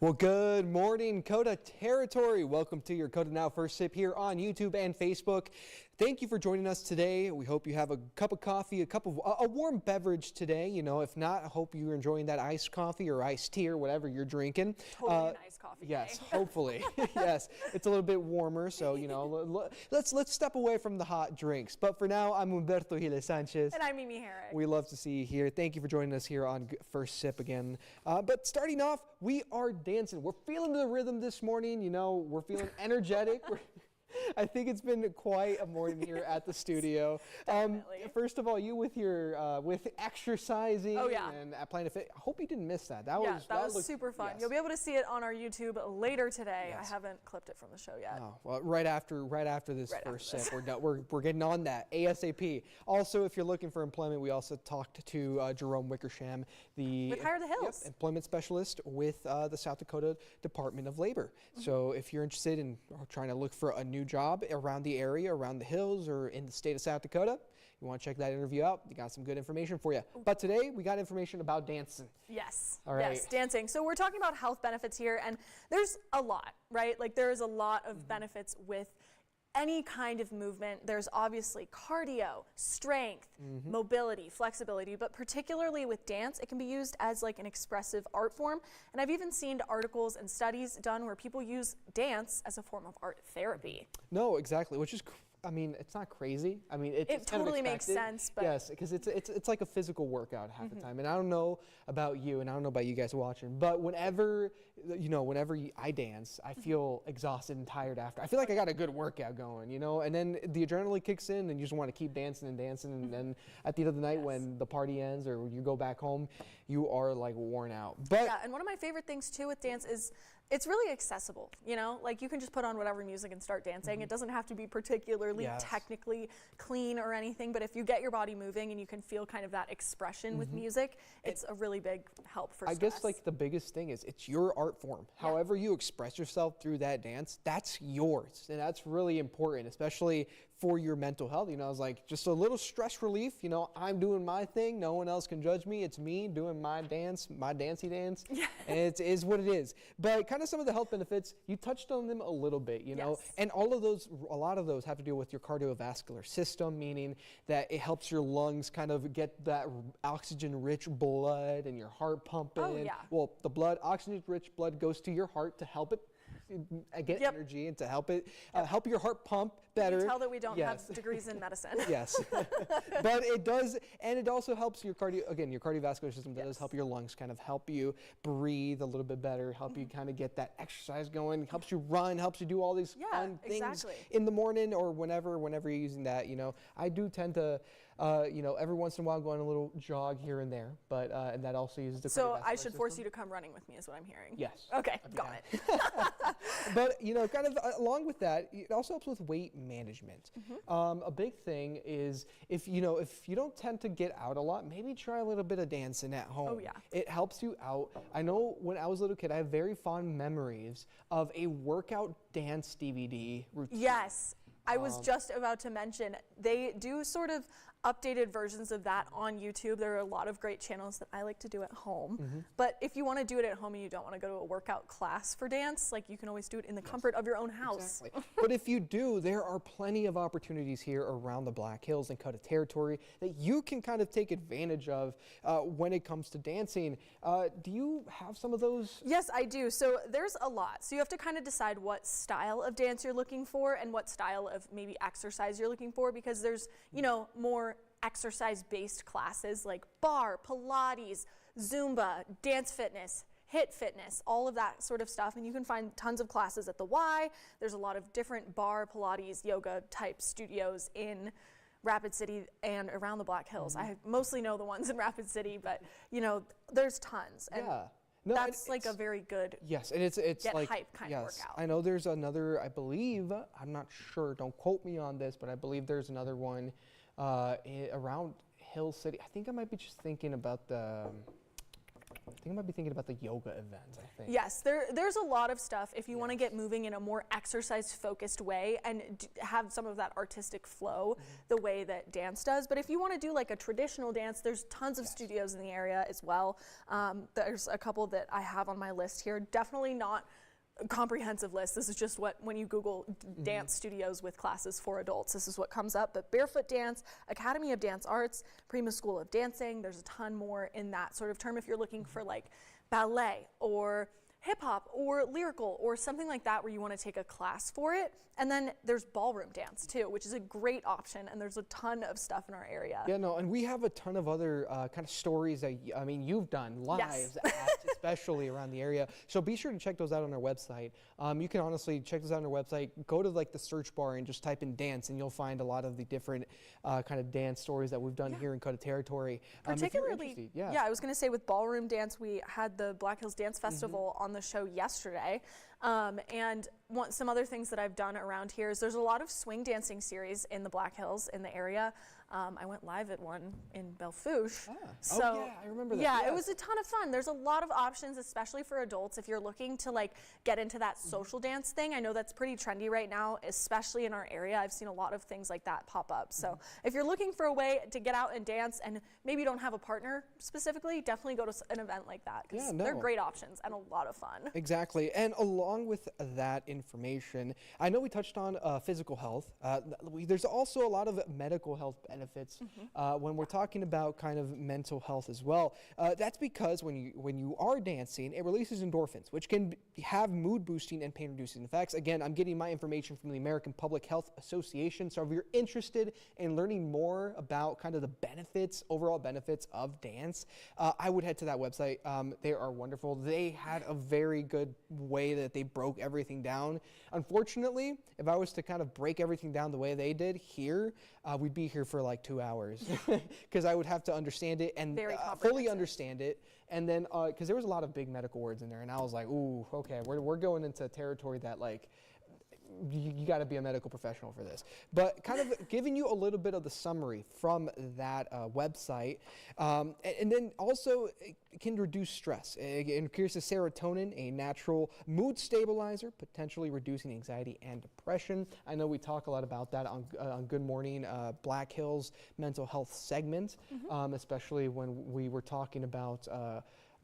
Well, good morning, KOTA territory. Welcome to your KOTA Now First Sip here on YouTube and Facebook. Thank you for joining us today. We hope you have a cup of coffee, a warm beverage today. You know, if not, I hope you're enjoying that iced coffee or iced tea or whatever you're drinking. Totally an iced coffee. Yes, hopefully. Yes, it's a little bit warmer, so you know, let's step away from the hot drinks. But for now, I'm Humberto Giles Sanchez. And I'm Mimi Herrick. We love to see you here. Thank you for joining us here on First Sip again. But starting off, we are dancing. We're feeling the rhythm this morning. You know, we're feeling energetic. I think it's been quite a morning here at the studio. First of all, you with your with exercising and Plan to Fit. I hope you didn't miss that. That was super fun. Yes. You'll be able to see it on our YouTube later today. Yes. I haven't clipped it from the show yet. Oh, well, right after this first sip, we're getting on that ASAP. Also, if you're looking for employment, we also talked to Jerome Wickersham, with Hire the Hills, employment specialist with the South Dakota Department of Labor. So if you're interested in trying to look for a new job around the area, around the hills, or in the state of South Dakota, you want to check that interview out. You got some good information for you. But today we got information about dancing. Yes. All right. Yes, dancing. So we're talking about health benefits here, and there's a lot, right? Like there's a lot of benefits with any kind of movement. There's obviously cardio, strength, mobility, flexibility, but particularly with dance, it can be used as like an expressive art form. And I've even seen articles and studies done where people use dance as a form of art therapy. No, exactly, which is, I mean, it's not crazy. I mean, it's totally makes sense. But yes, because it's like a physical workout half the time. And I don't know about you, and I don't know about you guys watching, but whenever I dance, I feel exhausted and tired after. I feel like I got a good workout going, you know, and then the adrenaline kicks in, and you just want to keep dancing and dancing. And then at the end of the night, when the party ends or you go back home, you are like worn out. But yeah, and one of my favorite things too with dance is it's really accessible, you know, like you can just put on whatever music and start dancing. It doesn't have to be particularly technically clean or anything, but if you get your body moving and you can feel kind of that expression with music, it's a really big help for stress. I guess like the biggest thing is it's your art form. However you express yourself through that dance, that's yours. And that's really important, especially for your mental health. You know, I was like, just a little stress relief, you know, I'm doing my thing. No one else can judge me. It's me doing my dance, my dancey dance. And it is what it is. But kind of some of the health benefits, you touched on them a little bit, you know, and a lot of those have to do with your cardiovascular system, meaning that it helps your lungs kind of get that oxygen-rich blood and your heart pumping. Oh, yeah. Well, the oxygen-rich blood goes to your heart to help it get energy and to help it help your heart pump better. You can tell that we don't have degrees in medicine. Yes, but it does, and it also helps your cardiovascular system. That does help your lungs, kind of help you breathe a little bit better, help you kind of get that exercise going, helps you run, helps you do all these fun things in the morning or whenever you're using that. You know, I do tend to, you know, every once in a while go on a little jog here and there, but and that also uses the. So I should force you to come running with me, is what I'm hearing. Yes. Okay, got it. But you know, kind of along with that, it also helps with weight management. A big thing is if you don't tend to get out a lot, maybe try a little bit of dancing at home. Oh yeah. It helps you out. I know when I was a little kid, I have very fond memories of a workout dance DVD routine. Yes. I was just about to mention, they do sort of updated versions of that on YouTube. There are a lot of great channels that I like to do at home. But if you want to do it at home and you don't want to go to a workout class for dance, like you can always do it in the comfort of your own house. Exactly. But if you do, there are plenty of opportunities here around the Black Hills and KOTA territory that you can kind of take advantage of when it comes to dancing. Do you have some of those? Yes, I do. So there's a lot. So you have to kind of decide what style of dance you're looking for and what style of maybe exercise you're looking for, because there's, you know, more exercise-based classes like bar, Pilates, Zumba, dance fitness, HIIT fitness, all of that sort of stuff. And you can find tons of classes at the Y. There's a lot of different bar, Pilates, yoga type studios in Rapid City and around the Black Hills. I mostly know the ones in Rapid City, but you know, there's tons. And no, that's like a very good and it's get like hype kind of workout. I know there's another, I believe, I'm not sure, don't quote me on this, but I believe there's another one around Hill City. I think I might be just thinking about the think I might be thinking about the yoga events, I think. Yes, there's a lot of stuff if you want to get moving in a more exercise-focused way and have some of that artistic flow the way that dance does. But if you want to do like a traditional dance, there's tons of studios in the area as well. There's a couple that I have on my list here. Definitely not a comprehensive list. This is just what, when you Google dance studios with classes for adults, this is what comes up. But Barefoot Dance, Academy of Dance Arts, Prima School of Dancing, there's a ton more in that sort of term if you're looking for like ballet or hip hop or lyrical or something like that where you want to take a class for it. And then there's ballroom dance too, which is a great option, and there's a ton of stuff in our area. Yeah, no, and we have a ton of other kind of stories that, I mean, you've done lives at, especially around the area. So be sure to check those out on our website. You can honestly check those out on our website. Go to like the search bar and just type in dance, and you'll find a lot of the different kind of dance stories that we've done here in KOTA territory. Particularly, I was going to say with ballroom dance, we had the Black Hills Dance Festival on the show yesterday. And some other things that I've done around here is there's a lot of swing dancing series in the Black Hills in the area. I went live at one in Bellefouche. So, oh yeah, I remember that. Yeah, it was a ton of fun. There's a lot of options, especially for adults. If you're looking to like get into that social dance thing, I know that's pretty trendy right now, especially in our area. I've seen a lot of things like that pop up. So if you're looking for a way to get out and dance and maybe don't have a partner specifically, definitely go to an event like that, because they're great options and a lot of fun. Exactly. And along with that information, I know we touched on physical health. There's also a lot of medical health benefits when we're talking about kind of mental health as well. That's because when you are dancing, it releases endorphins, which can have mood boosting and pain reducing effects. Again, I'm getting my information from the American Public Health Association. So if you're interested in learning more about kind of the benefits, overall benefits of dance, I would head to that website. They are wonderful. They had a very good way that they broke everything down. Unfortunately, if I was to kind of break everything down the way they did here, we'd be here for like 2 hours because I would have to understand it and fully understand it. And then, because there was a lot of big medical words in there, and I was like, ooh, okay, we're going into territory that like, you got to be a medical professional for this. But kind of giving you a little bit of the summary from that website. And then also it can reduce stress. It increases serotonin, a natural mood stabilizer, potentially reducing anxiety and depression. I know we talk a lot about that on Good Morning Black Hills mental health segment, especially when we were talking about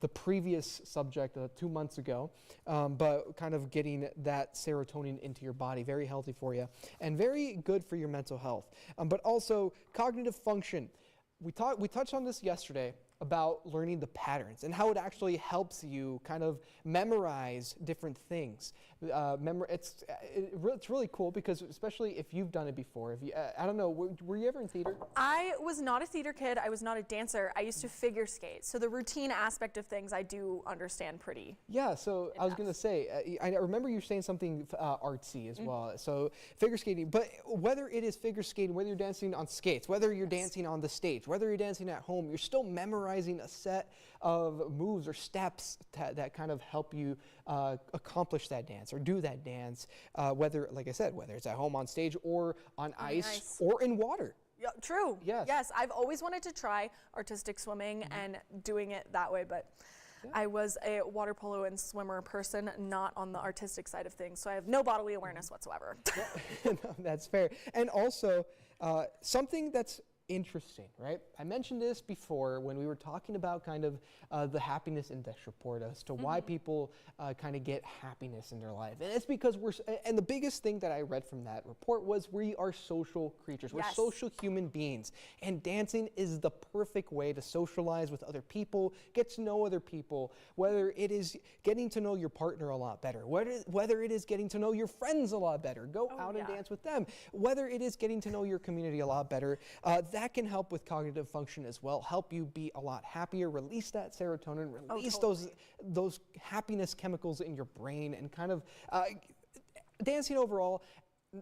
the previous subject 2 months ago, but kind of getting that serotonin into your body, very healthy for you and very good for your mental health. But also cognitive function. We touched on this yesterday about learning the patterns and how it actually helps you kind of memorize different things. It's really cool because especially if you've done it before. If you, I don't know, were you ever in theater? I was not a theater kid. I was not a dancer. I used to figure skate. So the routine aspect of things I do understand pretty. Yeah, so I was going to say, I remember you saying something artsy as well. So figure skating, but whether it is figure skating, whether you're dancing on skates, whether you're dancing on the stage, whether you're dancing at home, you're still memorizing a set of moves or steps that kind of help you accomplish that dance or do that dance, whether, like I said, whether it's at home on stage or on ice or in water. Yeah, true. Yes. Yes, I've always wanted to try artistic swimming and doing it that way, but I was a water polo and swimmer person, not on the artistic side of things, so I have no bodily awareness whatsoever. No, that's fair. And also, something that's interesting, right? I mentioned this before when we were talking about kind of the happiness index report as to why people kind of get happiness in their life. And it's because and the biggest thing that I read from that report was we are social creatures. We're social human beings. And dancing is the perfect way to socialize with other people, get to know other people, whether it is getting to know your partner a lot better, whether it is getting to know your friends a lot better, go out and dance with them, whether it is getting to know your community a lot better. That can help with cognitive function as well, help you be a lot happier, release that serotonin, release those happiness chemicals in your brain, and kind of dancing overall.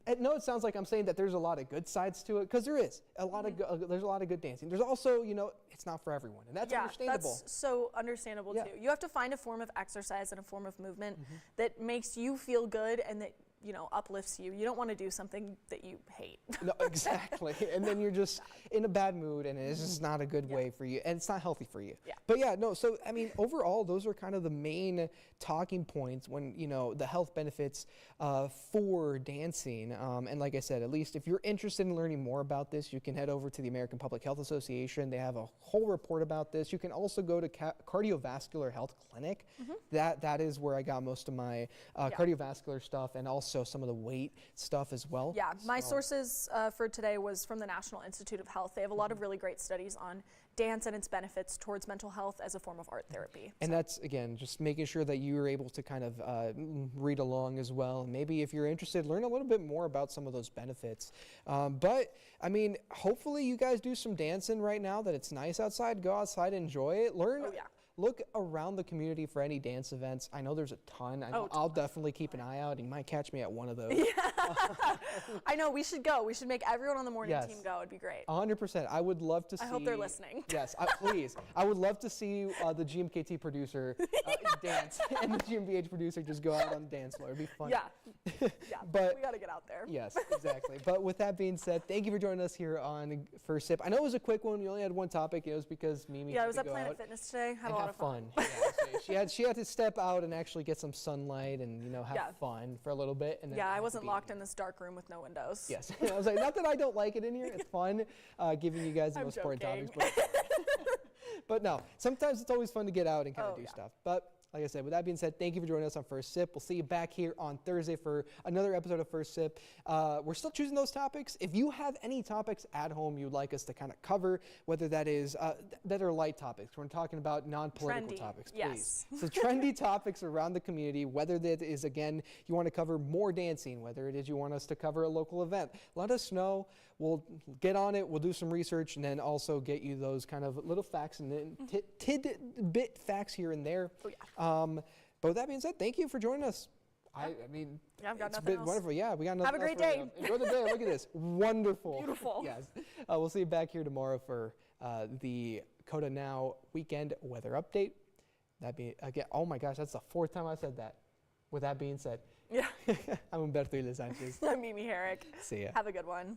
I know it sounds like I'm saying that there's a lot of good sides to it, because there is a lot of there's a lot of good dancing. There's also, you know, it's not for everyone, and that's understandable. That's so understandable too. You have to find a form of exercise and a form of movement that makes you feel good and that uplifts you. You don't want to do something that you hate. No, exactly. And then you're just in a bad mood, and it's just not a good way for you, and it's not healthy for you. Yeah. But yeah, no, so I mean, overall, those are kind of the main talking points when, the health benefits for dancing. And like I said, at least if you're interested in learning more about this, you can head over to the American Public Health Association. They have a whole report about this. You can also go to Cardiovascular Health Clinic. That is where I got most of my cardiovascular stuff, and also some of the weight stuff as well. Yeah, my sources for today was from the National Institute of Health. They have a lot of really great studies on dance and its benefits towards mental health as a form of art therapy. And that's, again, just making sure that you are able to kind of read along as well. Maybe if you're interested, learn a little bit more about some of those benefits. But, I mean, hopefully you guys do some dancing right now, that it's nice outside. Go outside, enjoy it. Learn. Oh, yeah. Look around the community for any dance events. I know there's a ton. I'll definitely keep an eye out. You might catch me at one of those. Yeah. I know, we should go. We should make everyone on the morning team go. It'd be great. 100%. I would love to see. I hope they're listening. Yes, please. I would love to see the GMKT producer dance, and the GMBH producer just go out on the dance floor. It'd be fun. Yeah. Yeah. But we got to get out there. Yes, exactly. But with that being said, thank you for joining us here on First Sip. I know it was a quick one. We only had one topic. It was because Mimi I had was to at go Planet out Fitness today. Had and a lot have of fun. Yeah, she had to step out and actually get some sunlight and have fun for a little bit. And then I wasn't locked in this dark room with no windows. Yes, I was like, not that I don't like it in here. It's fun giving you guys the most important topics. But no, sometimes it's always fun to get out and kind of do stuff. But like I said, with that being said, thank you for joining us on First Sip. We'll see you back here on Thursday for another episode of First Sip. We're still choosing those topics. If you have any topics at home you'd like us to kind of cover, whether that is that are light topics, we're talking about non-political topics, please. So trendy topics around the community, whether that is, again, you want to cover more dancing, whether it is you want us to cover a local event, let us know. We'll get on it. We'll do some research, and then also get you those kind of little facts and then tidbit facts here and there. Oh, yeah. But with that being said, thank you for joining us. I mean, I've got it's nothing been else. wonderful. Yeah, we got nothing Have a else great for day. you. Enjoy the day. Look at this. Wonderful. Beautiful. Yes. We'll see you back here tomorrow for the KOTA Now weekend weather update. That be again. Oh my gosh, that's the fourth time I said that. With that being said, Yeah. I'm Humberto Iles Sanchez. I'm Mimi Herrick. See ya. Have a good one.